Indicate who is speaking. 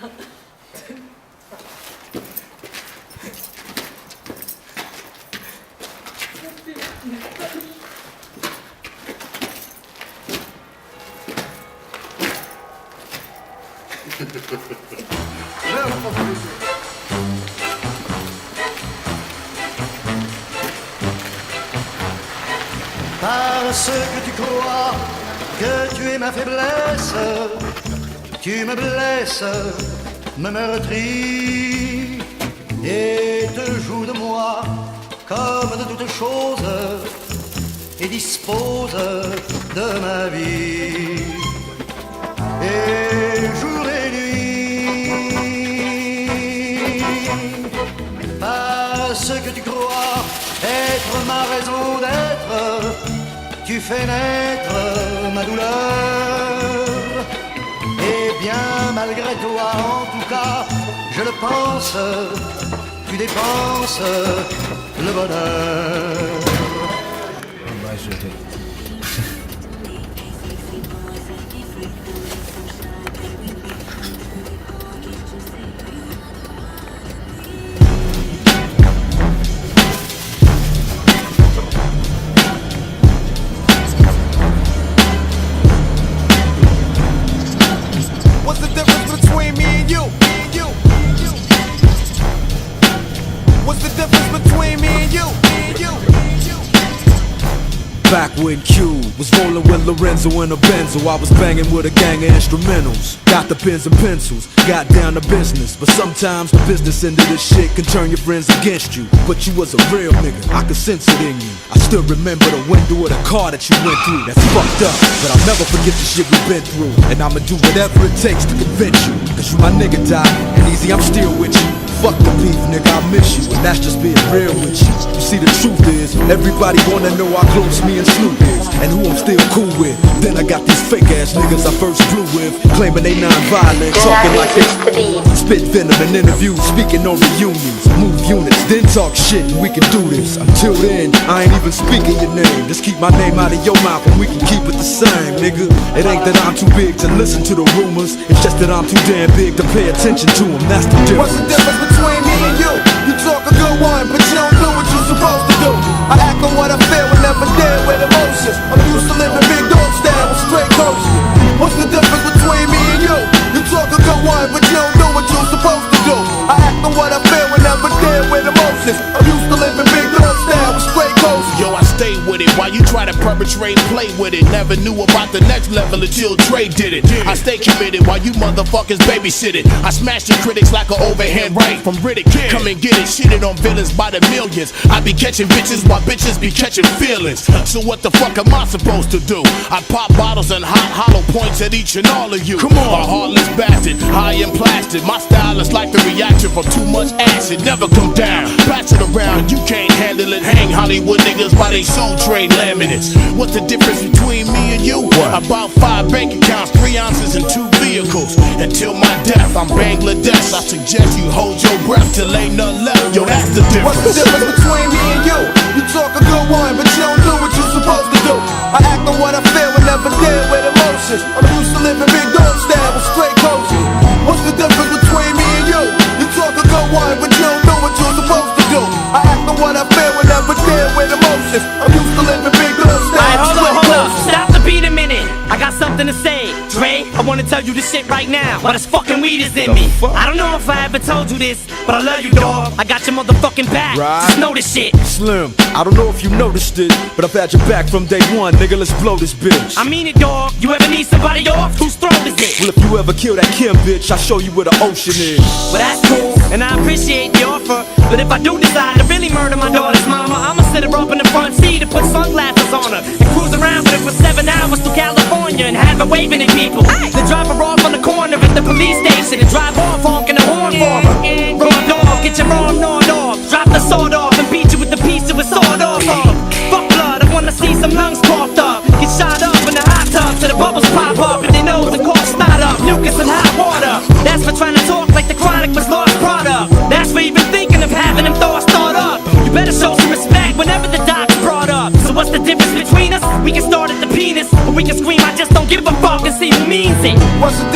Speaker 1: Parce que tu crois que tu es ma faiblesse, tu me blesses, me meurtris et te joues de moi comme de toutes choses et dispose de ma vie. Et jour et nuit, parce que tu crois être ma raison d'être, tu fais naître ma douleur. Et bien malgré toi, en tout cas, je le pense, tu dépenses le bonheur.
Speaker 2: What's the difference between me and you? What's the difference between me and you?
Speaker 3: Back when Q was rolling with Lorenzo in a Benzo, I was banging with a gang of instrumentals. Got the pens and pencils, got down to business. But sometimes the business end of this shit can turn your friends against you. But you was a real nigga, I could sense it in you. I still remember the window of the car that you went through. That's fucked up, but I'll never forget the shit we've been through. And I'ma do whatever it takes to convince you. Cause you my nigga, Doc, and easy, I'm still with you. Fuck the beef, nigga, I miss you, and that's just being real with you. You see, the truth is, everybody wanna know how close me and Snoop is, and who I'm still cool with. Then I got these fake ass niggas I first flew with, claiming they non-violent, talking like they spit venom in interviews, speaking on reunions, move units, then talk shit, and we can do this. Until then, I ain't even speaking your name. Just keep my name out of your mouth, and we can keep it the same, nigga. It ain't that I'm too big to listen to the rumors, it's just that I'm too damn big to pay attention to them. That's the difference.
Speaker 2: What's the difference between me and you? You talk a good one, but you don't do what you're supposed to do. I act on what I feel and never deal with emotions. I'm used to living big dog style with straight coaches. What's the difference between me and you? You talk a good one, but you don't do what you're supposed to do. I act on what I feel and never deal with emotions. I'm used to living big dog style with straight coaches.
Speaker 4: Yo, I stay with it while you try to perpetrate and play with it. Never knew about the next level until Dre did it. I stay committed while you motherfuckers babysit it. I smash the critics like an overhand right from Riddick. Come and get it, shitted on villains by the millions. I be catching bitches while bitches be catching feelings. So what the fuck am I supposed to do? I pop bottles and hot hollow points at each and all of you. Come on, a heartless bastard, high and plastic. My style is like the reaction from too much acid. Never come down, pass it around. You can't handle it. Hang Hollywood niggas by they soul train laminates. What's the difference between me and you? About 5 bank accounts, 3 ounces and 2 vehicles. Until my death, I'm Bangladesh. I suggest you hold your breath till ain't none left. Yo, that's the difference.
Speaker 2: What's the difference between me and you? You talk a good one, but you don't do what you're supposed to do. I act on what I feel and never deal with emotions. I'm used to living big dog style with straight coaches. What's the difference between me and you? You talk a good one, but you don't do what you're supposed to do. I act on what I feel and never deal with emotions. I'm used to living big dog style.
Speaker 5: Alright, hold up. Stop the beat a minute. I got something to say. Dre, I wanna tell you this shit right now. While this fucking weed is in me. I don't know if I ever told you this, but I love you, dog. I got your motherfucking back. Just know this shit.
Speaker 3: Slim, I don't know if you noticed it, but I've had your back from day one, nigga, let's blow this bitch.
Speaker 5: I mean it, dog. You ever need somebody off? Whose throat is it?
Speaker 3: Well, if you ever kill that Kim bitch, I'll show you where the ocean is.
Speaker 5: Well, that's cool, and I appreciate the offer. But if I do decide to really murder my daughter's mama, I'ma sit her up in the front seat and put sunglasses on her and cruise around with her for 7 hours through California and have her waving at people. Then drive her off on the corner at the police station and drive off honking the horn for her. Raw dog, get your arm gnawed off. Drop the sword off and beat you with the piece of a sword off. Fuck blood, I wanna see some lungs coughed up. Get shot up in the hot tub till the bubbles pop up and their nose and cough snot up. Mucus and hot water. That's for trying to talk like the Chronic was lost product. That's for even thinking of having them thoughts thought up. You better show some respect whenever the doc's brought up. So what's the difference between us? We can start at the penis, or we can scream I just don't give a fuck and see who means it.
Speaker 2: What's the